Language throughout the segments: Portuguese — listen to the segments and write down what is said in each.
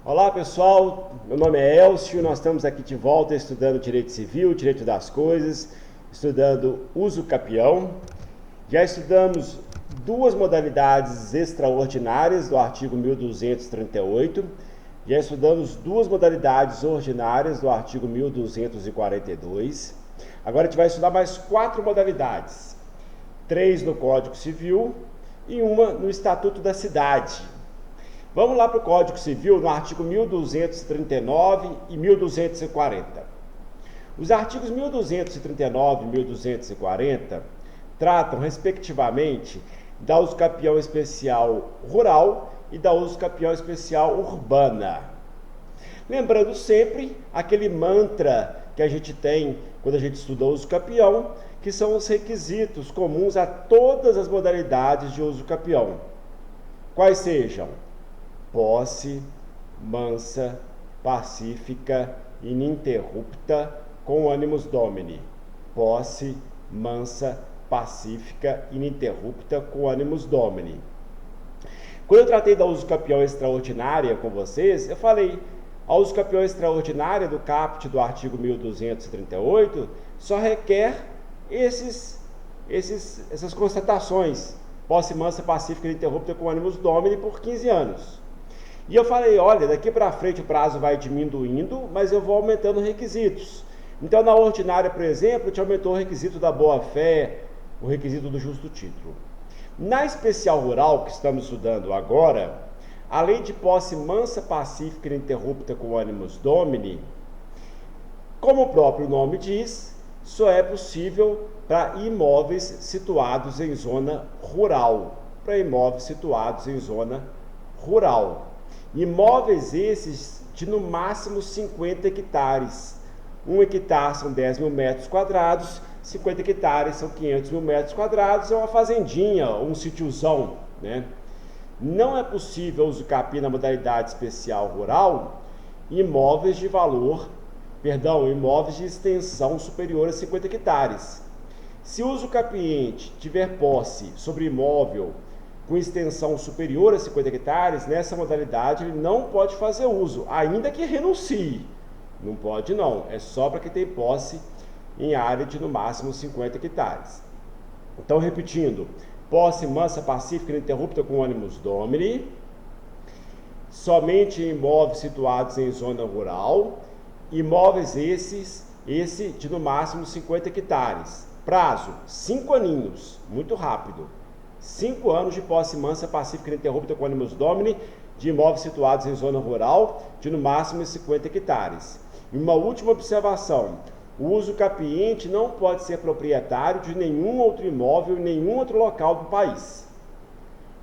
Olá pessoal, meu nome é Elcio, nós estamos aqui de volta estudando Direito Civil, Direito das Coisas, estudando uso capião. Já estudamos duas modalidades extraordinárias do artigo 1238, já estudamos duas modalidades ordinárias do artigo 1242. Agora a gente vai estudar mais quatro modalidades, três no Código Civil e uma no Estatuto da Cidade. Vamos lá para o Código Civil, no artigo 1239 e 1240. Os artigos 1239 e 1240 tratam, respectivamente, da uso capião especial rural e da uso capião especial urbana. Lembrando sempre aquele mantra que a gente tem quando a gente estuda o uso capião, que são os requisitos comuns a todas as modalidades de uso capião. Quais sejam? Posse, mansa, pacífica, ininterrupta, com animus domini. Posse, mansa, pacífica, ininterrupta, com animus domini. Quando eu tratei da uso capião extraordinária com vocês, eu falei, a uso capião extraordinária do caput do artigo 1238 só requer essas constatações. Posse, mansa, pacífica, ininterrupta, com animus domini por 15 anos. E eu falei, olha, daqui para frente o prazo vai diminuindo, mas eu vou aumentando requisitos. Então, na ordinária, por exemplo, te aumentou o requisito da boa-fé, o requisito do justo título. Na especial rural, que estamos estudando agora, além de posse mansa, pacífica e ininterrupta com animus domini, como o próprio nome diz, só é possível para imóveis situados em zona rural. Para imóveis situados em zona rural. Imóveis esses de no máximo 50 hectares. 1 hectare são 10 mil metros quadrados, 50 hectares são 500 mil metros quadrados, é uma fazendinha, um sítiozão, né? Não é possível uso capi na modalidade especial rural, imóveis de extensão superior a 50 hectares. Se o uso capiente tiver posse sobre imóvel com extensão superior a 50 hectares, nessa modalidade ele não pode fazer uso, ainda que renuncie. Não pode não, é só para quem tem posse em área de no máximo 50 hectares. Então, repetindo, posse mansa, pacífica e ininterrupta com animus domini, somente em imóveis situados em zona rural, imóveis esse de no máximo 50 hectares. Prazo, 5 aninhos, muito rápido. 5 anos de posse mansa, pacífica e ininterrupta com animus domini, de imóveis situados em zona rural, de no máximo 50 hectares. E uma última observação, o uso capiente não pode ser proprietário de nenhum outro imóvel em nenhum outro local do país.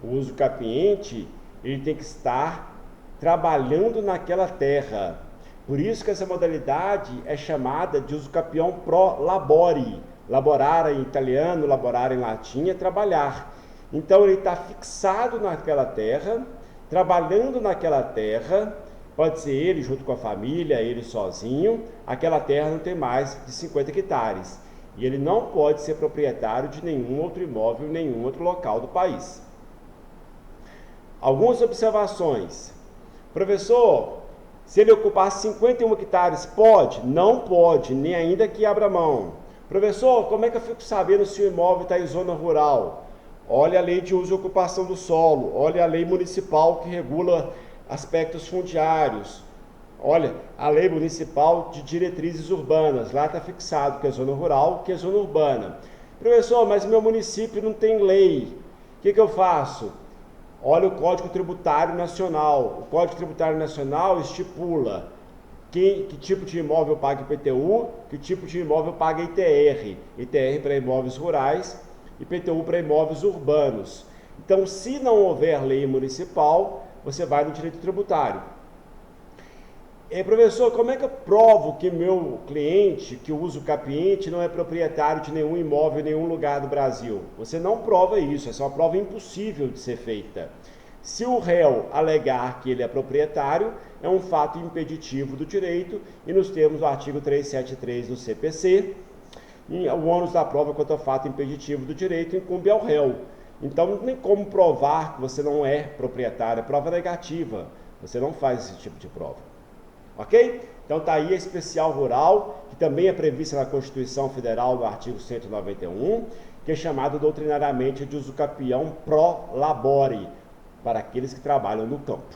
O uso capiente, ele tem que estar trabalhando naquela terra. Por isso que essa modalidade é chamada de uso capião pro labore. Laborare em italiano, laborare em latim é trabalhar. Então ele está fixado naquela terra, trabalhando naquela terra, pode ser ele junto com a família, ele sozinho, aquela terra não tem mais de 50 hectares. E ele não pode ser proprietário de nenhum outro imóvel, nenhum outro local do país. Algumas observações. Professor, se ele ocupar 51 hectares, pode? Não pode, nem ainda que abra mão. Professor, como é que eu fico sabendo se o imóvel está em zona rural? Olha a lei de uso e ocupação do solo, olha a lei municipal que regula aspectos fundiários, olha a lei municipal de diretrizes urbanas, lá está fixado que é zona rural, que é zona urbana. Professor, mas meu município não tem lei, o que eu faço? Olha o Código Tributário Nacional, o Código Tributário Nacional estipula que tipo de imóvel paga IPTU, que tipo de imóvel paga ITR, ITR para imóveis rurais, IPTU para imóveis urbanos. Então, se não houver lei municipal, você vai no direito tributário. Professor, como é que eu provo que meu cliente, que usa o capiente, não é proprietário de nenhum imóvel em nenhum lugar do Brasil? Você não prova isso, essa é uma prova impossível de ser feita. Se o réu alegar que ele é proprietário, é um fato impeditivo do direito e nos termos do artigo 373 do CPC, o ônus da prova quanto ao fato impeditivo do direito incumbe ao réu. Então não tem como provar que você não é proprietário, é prova negativa. Você não faz esse tipo de prova. Ok? Então está aí a especial rural, que também é prevista na Constituição Federal, no artigo 191, que é chamado doutrinariamente de uso capião pro labore, para aqueles que trabalham no campo.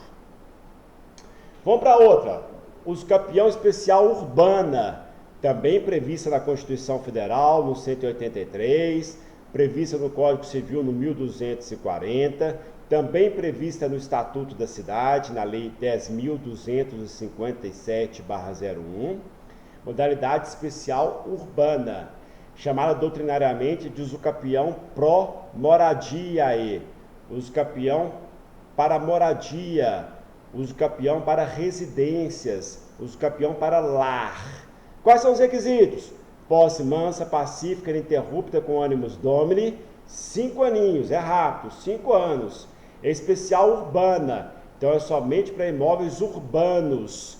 Vamos para outra. Uso capião especial urbana, também prevista na Constituição Federal, no 183, prevista no Código Civil no 1240, também prevista no Estatuto da Cidade, na Lei 10.257/01, modalidade especial urbana, chamada doutrinariamente de uso capião pró-moradiae, uso capião para moradia, uso capião para residências, uso capião para lar. Quais são os requisitos? Posse mansa, pacífica, ininterrupta com ânimos domini, 5 aninhos, é rápido, 5 anos. É especial urbana, então é somente para imóveis urbanos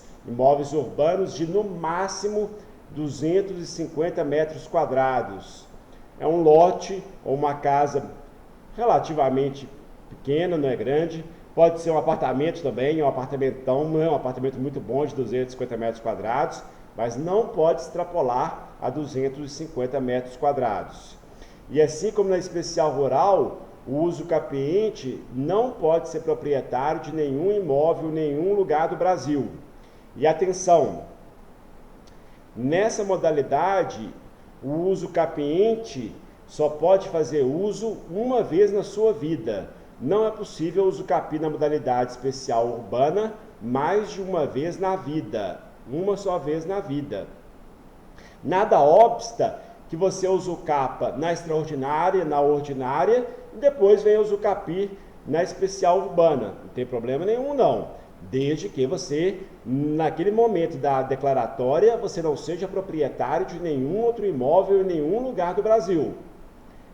de no máximo 250 metros quadrados. É um lote ou uma casa relativamente pequena, não é grande. Pode ser um apartamento também, um apartamentão, não é um apartamento muito bom de 250 metros quadrados, mas não pode extrapolar a 250 metros quadrados. E assim como na especial rural, o uso capiente não pode ser proprietário de nenhum imóvel, nenhum lugar do Brasil. E atenção, nessa modalidade, o uso capiente só pode fazer uso uma vez na sua vida. Não é possível uso capi na modalidade especial urbana mais de uma vez na vida, uma só vez na vida. Nada obsta que você use o capa na extraordinária, na ordinária, e depois vem o uso capi na especial urbana. Não tem problema nenhum, não. Desde que você, naquele momento da declaratória, você não seja proprietário de nenhum outro imóvel em nenhum lugar do Brasil.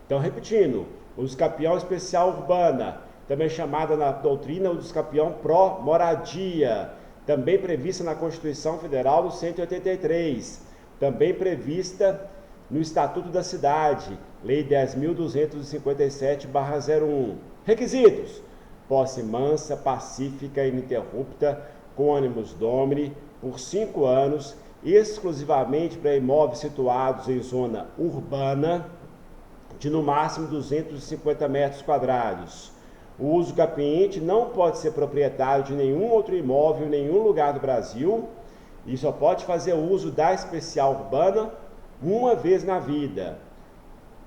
Então, repetindo, uso capião especial urbana, também chamada na doutrina uso capião pró-moradia, também prevista na Constituição Federal no 183, também prevista no Estatuto da Cidade, Lei 10.257/01. Requisitos: posse mansa, pacífica e ininterrupta, com ânimos domini, por 5 anos, exclusivamente para imóveis situados em zona urbana, de no máximo 250 metros quadrados. O uso capiente não pode ser proprietário de nenhum outro imóvel em nenhum lugar do Brasil e só pode fazer uso da especial urbana uma vez na vida.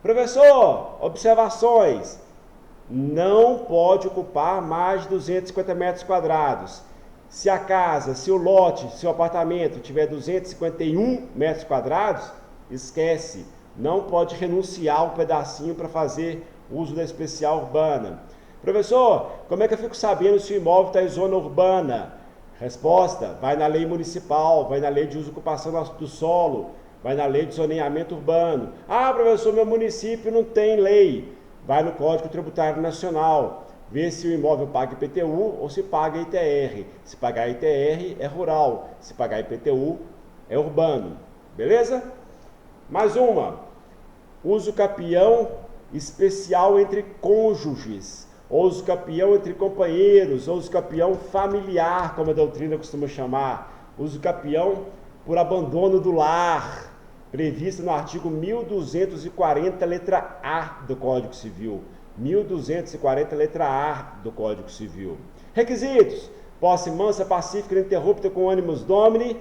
Professor, observações: não pode ocupar mais de 250 metros quadrados. Se a casa, se o lote, se o apartamento tiver 251 metros quadrados, esquece, não pode renunciar um pedacinho para fazer uso da especial urbana. Professor, como é que eu fico sabendo se o imóvel está em zona urbana? Resposta: vai na lei municipal, vai na lei de uso e ocupação do solo, vai na lei de zoneamento urbano. Ah, professor, meu município não tem lei. Vai no Código Tributário Nacional, vê se o imóvel paga IPTU ou se paga ITR. Se pagar ITR é rural, se pagar IPTU é urbano. Beleza? Mais uma: uso capião especial entre cônjuges, ou uso capião entre companheiros, ou uso capião familiar, como a doutrina costuma chamar, uso capião por abandono do lar, previsto no artigo 1240, letra A do Código Civil. 1240, letra A do Código Civil. Requisitos: posse mansa, pacífica, ininterrupta com ânimos domini,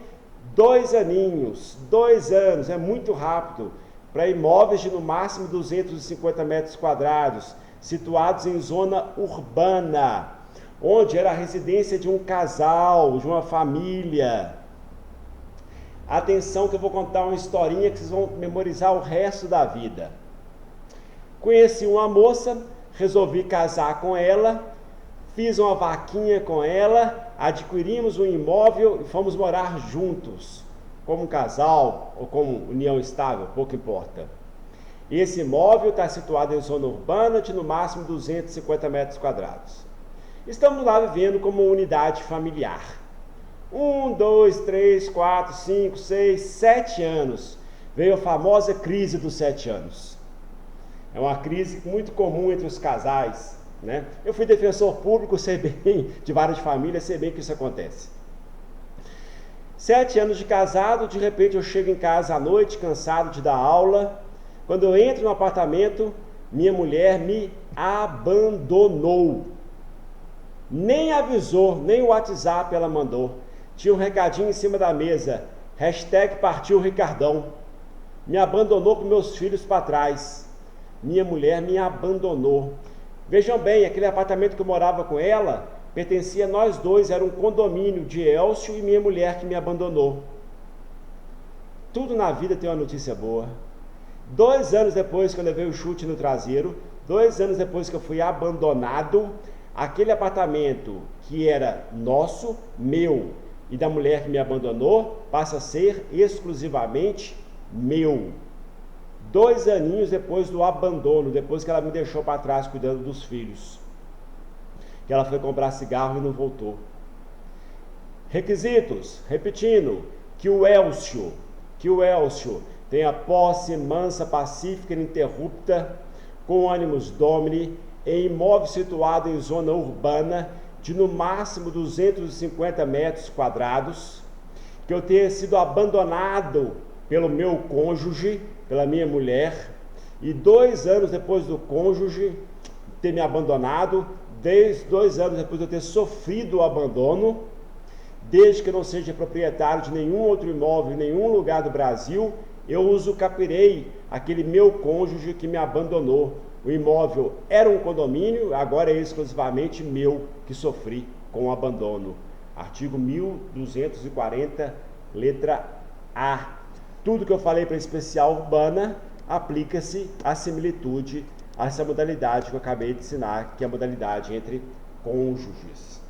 2 aninhos, 2 anos, é muito rápido, para imóveis de no máximo 250 metros quadrados, situados em zona urbana, onde era a residência de um casal, de uma família. Atenção que eu vou contar uma historinha que vocês vão memorizar o resto da vida. Conheci uma moça, resolvi casar com ela, fiz uma vaquinha com ela, adquirimos um imóvel e fomos morar juntos, como um casal ou como união estável, pouco importa. Esse imóvel está situado em zona urbana de no máximo 250 metros quadrados. Estamos lá vivendo como unidade familiar. 1, 2, 3, 4, 5, 6, 7 anos. Veio a famosa crise dos 7 anos. É uma crise muito comum entre os casais. né? Eu fui defensor público, sei bem, de vara de família, sei bem que isso acontece. 7 anos de casado, de repente eu chego em casa à noite, cansado de dar aula. Quando eu entro no apartamento, minha mulher me abandonou. Nem avisou, nem o WhatsApp ela mandou. Tinha um recadinho em cima da mesa, #partiu Ricardão. Me abandonou com meus filhos para trás. Minha mulher me abandonou. Vejam bem, aquele apartamento que eu morava com ela, pertencia a nós dois, era um condomínio de Elcio e minha mulher que me abandonou. Tudo na vida tem uma notícia boa. 2 anos depois que eu levei o chute no traseiro, 2 anos depois que eu fui abandonado, aquele apartamento que era nosso, meu e da mulher que me abandonou, passa a ser exclusivamente meu. 2 aninhos depois do abandono, depois que ela me deixou para trás cuidando dos filhos, que ela foi comprar cigarro e não voltou. Requisitos, repetindo, que o Elcio tenha posse mansa, pacífica e ininterrupta, com ânimos domini, em imóvel situado em zona urbana, de no máximo 250 metros quadrados, que eu tenha sido abandonado pelo meu cônjuge, pela minha mulher, e 2 anos depois do cônjuge ter me abandonado, 2 anos depois de eu ter sofrido o abandono, desde que eu não seja proprietário de nenhum outro imóvel em nenhum lugar do Brasil, eu usucapirei aquele meu cônjuge que me abandonou. O imóvel era um condomínio, agora é exclusivamente meu, que sofri com o abandono. Artigo 1240, letra A. Tudo que eu falei para a especial urbana aplica-se à similitude, a essa modalidade que eu acabei de ensinar, que é a modalidade entre cônjuges.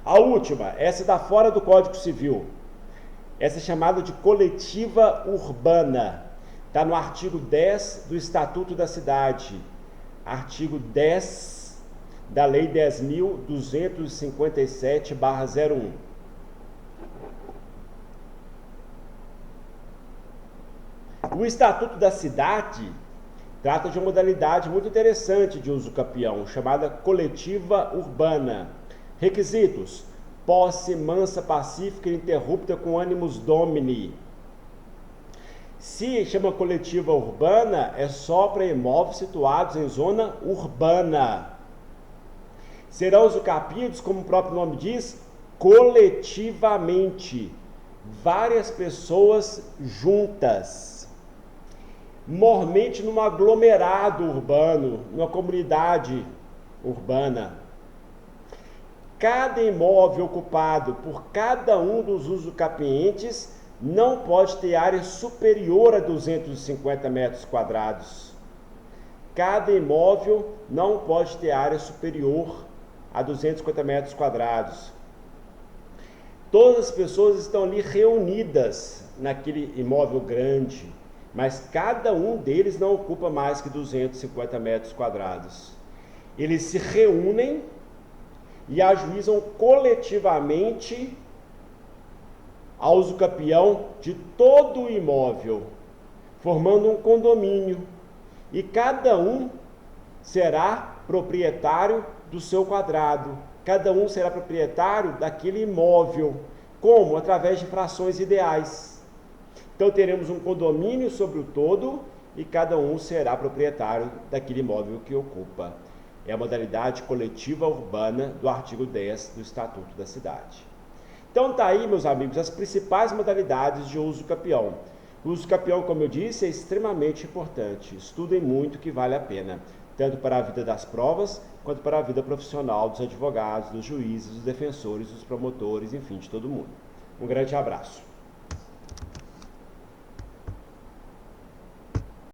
A última, essa está fora do Código Civil. Essa é chamada de coletiva urbana. Está no artigo 10 do Estatuto da Cidade. Artigo 10 da Lei 10.257/01. O Estatuto da Cidade trata de uma modalidade muito interessante de uso capião, chamada coletiva urbana. Requisitos: posse mansa, pacífica e ininterrupta com ânimos domini. Se chama coletiva urbana, é só para imóveis situados em zona urbana. Serão usucapidos, como o próprio nome diz, coletivamente. Várias pessoas juntas. Mormente num aglomerado urbano, numa comunidade urbana. Cada imóvel ocupado por cada um dos usucapientes não pode ter área superior a 250 metros quadrados. Cada imóvel não pode ter área superior a 250 metros quadrados. Todas as pessoas estão ali reunidas naquele imóvel grande, mas cada um deles não ocupa mais que 250 metros quadrados. Eles se reúnem e ajuizam coletivamente ao usucapião de todo o imóvel, formando um condomínio, e cada um será proprietário do seu quadrado, cada um será proprietário daquele imóvel. Como? Através de frações ideais. Então teremos um condomínio sobre o todo e cada um será proprietário daquele imóvel que ocupa. É a modalidade coletiva urbana do artigo 10 do Estatuto da Cidade. Então tá aí, meus amigos, as principais modalidades de uso capião. O uso capião, como eu disse, é extremamente importante. Estudem muito, que vale a pena, tanto para a vida das provas, quanto para a vida profissional dos advogados, dos juízes, dos defensores, dos promotores, enfim, de todo mundo. Um grande abraço.